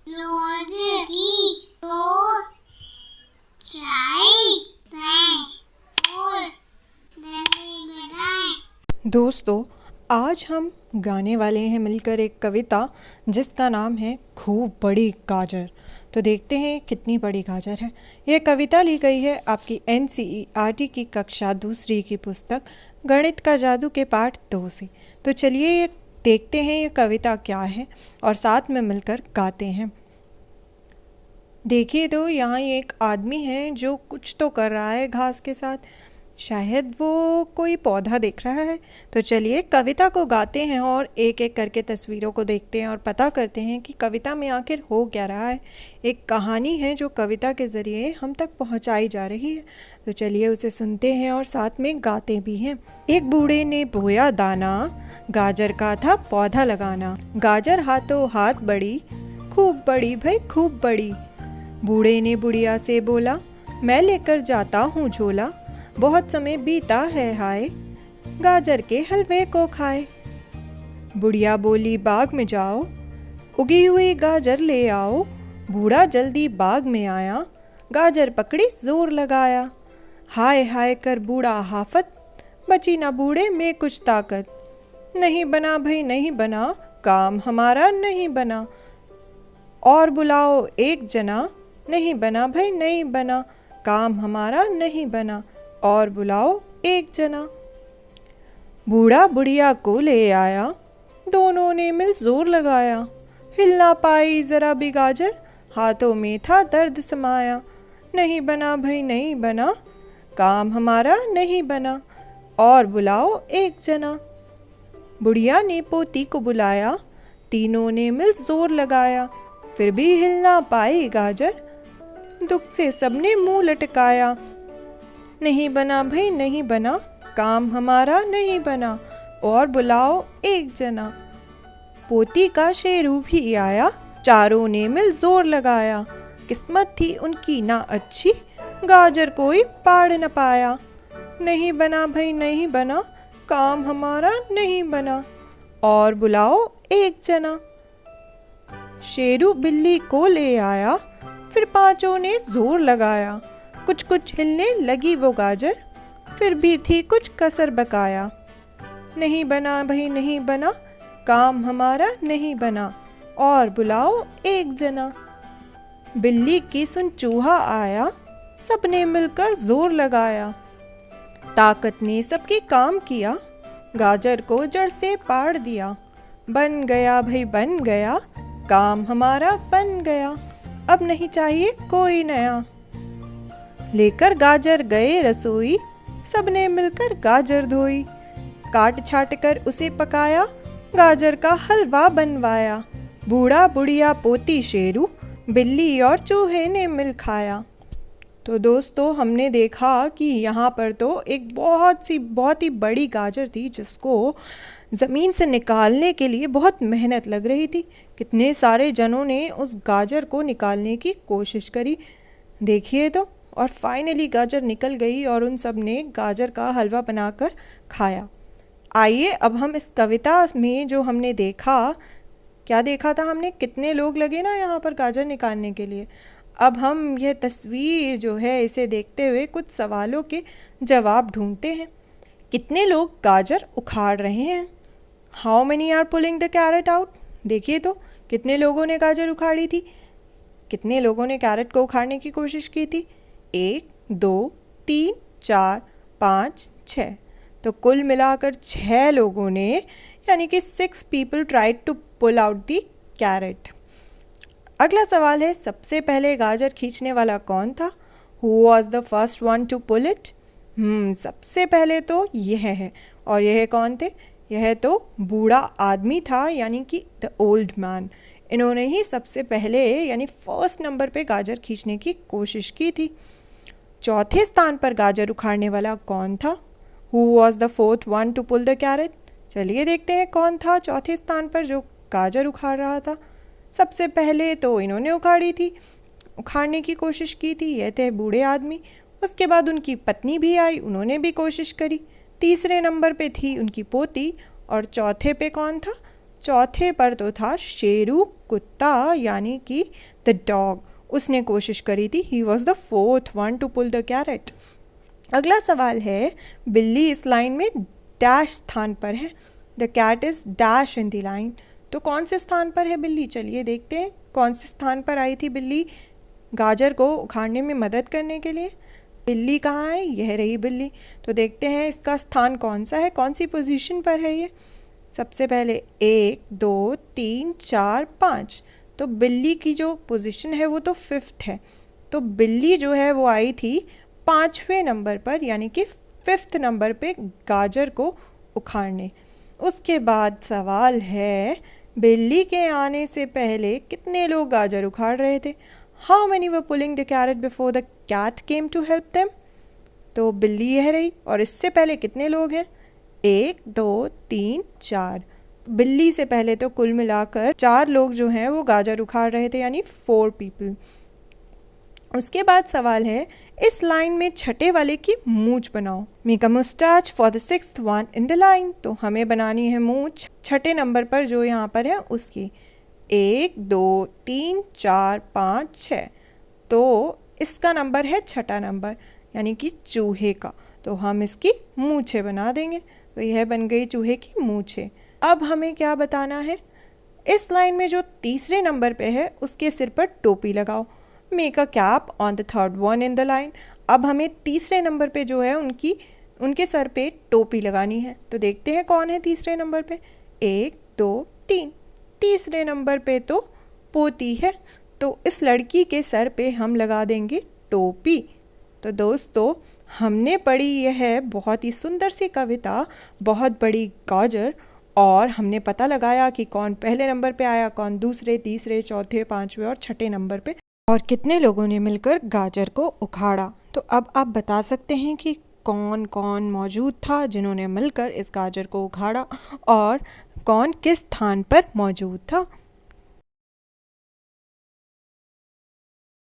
रोटी दो चाय और दही बनाए। दोस्तों, आज हम गाने वाले हैं मिलकर एक कविता जिसका नाम है खूब बड़ी गाजर। तो देखते हैं कितनी बड़ी गाजर है। यह कविता ली गई है आपकी NCERT की कक्षा दूसरी की पुस्तक गणित का जादू के पाठ 2 से। तो चलिए ये देखते हैं ये कविता क्या है और साथ में मिलकर गाते हैं। देखिए तो यहाँ ये एक आदमी है जो कुछ तो कर रहा है घास के साथ, शायद वो कोई पौधा देख रहा है। तो चलिए कविता को गाते हैं और एक एक करके तस्वीरों को देखते हैं और पता करते हैं कि कविता में आखिर हो क्या रहा है। एक कहानी है जो कविता के ज़रिए हम तक पहुंचाई जा रही है। तो चलिए उसे सुनते हैं और साथ में गाते भी हैं। एक बूढ़े ने बोया दाना, गाजर का था पौधा लगाना। गाजर हाथों हाथ बड़ी, खूब बड़ी भाई खूब बड़ी। बूढ़े ने बुढ़िया से बोला, मैं लेकर जाता हूँ झोला। बहुत समय बीता है हाय, गाजर के हलवे को खाए। बुढ़िया बोली, बाग में जाओ, उगी हुई गाजर ले आओ। बूढ़ा जल्दी बाग में आया, गाजर पकड़ी जोर लगाया। हाय हाय कर बूढ़ा हाफत, बची ना बूढ़े में कुछ ताकत। नहीं बना भाई नहीं बना, काम हमारा नहीं बना। और बुलाओ एक जना, नहीं बना भाई नहीं बना, काम हमारा नहीं बना। और बुलाओ एक जना। बूढ़ा बुढ़िया को ले आया, दोनों ने मिल जोर लगाया। हिल ना पाई जरा भी गाजर, हाथों में था दर्द समाया। नहीं बना भाई नहीं बना, काम हमारा नहीं बना। और बुलाओ एक जना। बुढ़िया ने पोती को बुलाया, तीनों ने मिल जोर लगाया। फिर भी हिल ना पाई गाजर, दुख से सबने मुंह लटकाया। नहीं बना भाई नहीं बना, काम हमारा नहीं बना। और बुलाओ एक जना। पोती का शेरू भी आया, चारों ने मिल जोर लगाया। किस्मत थी उनकी ना अच्छी, गाजर कोई पाड़ न पाया। नहीं बना भाई नहीं बना, काम हमारा नहीं बना। और बुलाओ एक जना। शेरू बिल्ली को ले आया, फिर पांचों ने जोर लगाया। कुछ कुछ हिलने लगी वो गाजर, फिर भी थी कुछ कसर बकाया। नहीं बना भाई नहीं बना, काम हमारा नहीं बना। और बुलाओ एक जना। बिल्ली की सुन चूहा आया, सबने मिलकर जोर लगाया। ताकत ने सबके काम किया, गाजर को जड़ से पाड़ दिया। बन गया भाई बन गया, काम हमारा बन गया। अब नहीं चाहिए कोई नया। लेकर गाजर गए रसोई, सबने मिलकर गाजर धोई। काट छाट कर उसे पकाया, गाजर का हलवा बनवाया। बूढ़ा बुढ़िया पोती शेरू, बिल्ली और चूहे ने मिल खाया। तो दोस्तों हमने देखा कि यहाँ पर तो एक बहुत ही बड़ी गाजर थी जिसको ज़मीन से निकालने के लिए बहुत मेहनत लग रही थी। कितने सारे जनों ने उस गाजर को निकालने की कोशिश करी, देखिए तो। और फाइनली गाजर निकल गई और उन सब ने गाजर का हलवा बनाकर खाया। आइए अब हम इस कविता में जो हमने देखा, क्या देखा था हमने, कितने लोग लगे ना यहाँ पर गाजर निकालने के लिए। अब हम यह तस्वीर जो है इसे देखते हुए कुछ सवालों के जवाब ढूंढते हैं। कितने लोग गाजर उखाड़ रहे हैं? How many are pulling the carrot out? देखिए तो कितने लोगों ने गाजर उखाड़ी थी, कितने लोगों ने कैरेट को उखाड़ने की कोशिश की थी? 1 2 3 4 5 6। तो कुल मिलाकर 6 लोगों ने, यानी कि 6 people tried to pull out the carrot। अगला सवाल है, सबसे पहले गाजर खींचने वाला कौन था? Who was the first one to pull it? सबसे पहले तो यह है, और यह कौन थे? यह तो बूढ़ा आदमी था, यानी कि द ओल्ड मैन। इन्होंने ही सबसे पहले यानी फर्स्ट नंबर पे गाजर खींचने की कोशिश की थी। चौथे स्थान पर गाजर उखाड़ने वाला कौन था? Who was the fourth one to pull the carrot? चलिए देखते हैं कौन था चौथे स्थान पर जो गाजर उखाड़ रहा था। सबसे पहले तो इन्होंने उखाड़ने की कोशिश की थी, यह थे बूढ़े आदमी। उसके बाद उनकी पत्नी भी आई, उन्होंने भी कोशिश करी। तीसरे नंबर पे थी उनकी पोती, और चौथे पे कौन था? चौथे पर तो था शेरू कुत्ता, यानी कि द डॉग, उसने कोशिश करी थी। He was the fourth one to pull the carrot. अगला सवाल है, बिल्ली इस लाइन में डैश स्थान पर है। The cat is dash in the line. तो कौन से स्थान पर है बिल्ली? चलिए देखते हैं कौन से स्थान पर आई थी बिल्ली गाजर को उखाड़ने में मदद करने के लिए। बिल्ली कहाँ है? यह रही बिल्ली। तो देखते हैं इसका स्थान कौन सा है, कौन सी पोजीशन पर है ये। सबसे पहले 1 2 3 4 5। तो बिल्ली की जो पोजीशन है वो तो 5th है। तो बिल्ली जो है वो आई थी 5वें नंबर पर, यानी कि 5th नंबर पे गाजर को उखाड़ने। उसके बाद सवाल है, बिल्ली के आने से पहले कितने लोग गाजर उखाड़ रहे थे? How many were pulling the carrot before the cat came to help them? तो बिल्ली यह रही, और इससे पहले कितने लोग हैं? 1 2 3 4। बिल्ली से पहले तो कुल मिलाकर 4 लोग जो हैं वो गाजर उखाड़ रहे थे, यानी 4 पीपल। उसके बाद सवाल है, इस लाइन में छठे वाले की मूंछ बनाओ। Make a moustache for the 6th one in the line. तो हमें बनानी है मूंछ छठे नंबर पर जो यहाँ पर है उसकी। 1 2 3 4 5 6। तो इसका नंबर है छठा नंबर, यानी कि चूहे का। तो हम इसकी मूंछे बना देंगे। तो यह बन गई चूहे की मूंछे। अब हमें क्या बताना है, इस लाइन में जो तीसरे नंबर पे है उसके सिर पर टोपी लगाओ। Make a cap on the 3rd one in the line. अब हमें तीसरे नंबर पे जो है उनके सर पे टोपी लगानी है। तो देखते हैं कौन है तीसरे नंबर पे। 1 2 3। तीसरे नंबर पे तो पोती है, तो इस लड़की के सर पे हम लगा देंगे टोपी। तो दोस्तों, हमने पढ़ी यह बहुत ही सुंदर सी कविता, बहुत बड़ी गाजर, और हमने पता लगाया कि कौन पहले नंबर पे आया, कौन दूसरे, तीसरे, चौथे, 5वें और छठे नंबर पे, और कितने लोगों ने मिलकर गाजर को उखाड़ा। तो अब आप बता सकते हैं कि कौन कौन मौजूद था जिन्होंने मिलकर इस गाजर को उखाड़ा और कौन किस स्थान पर मौजूद था।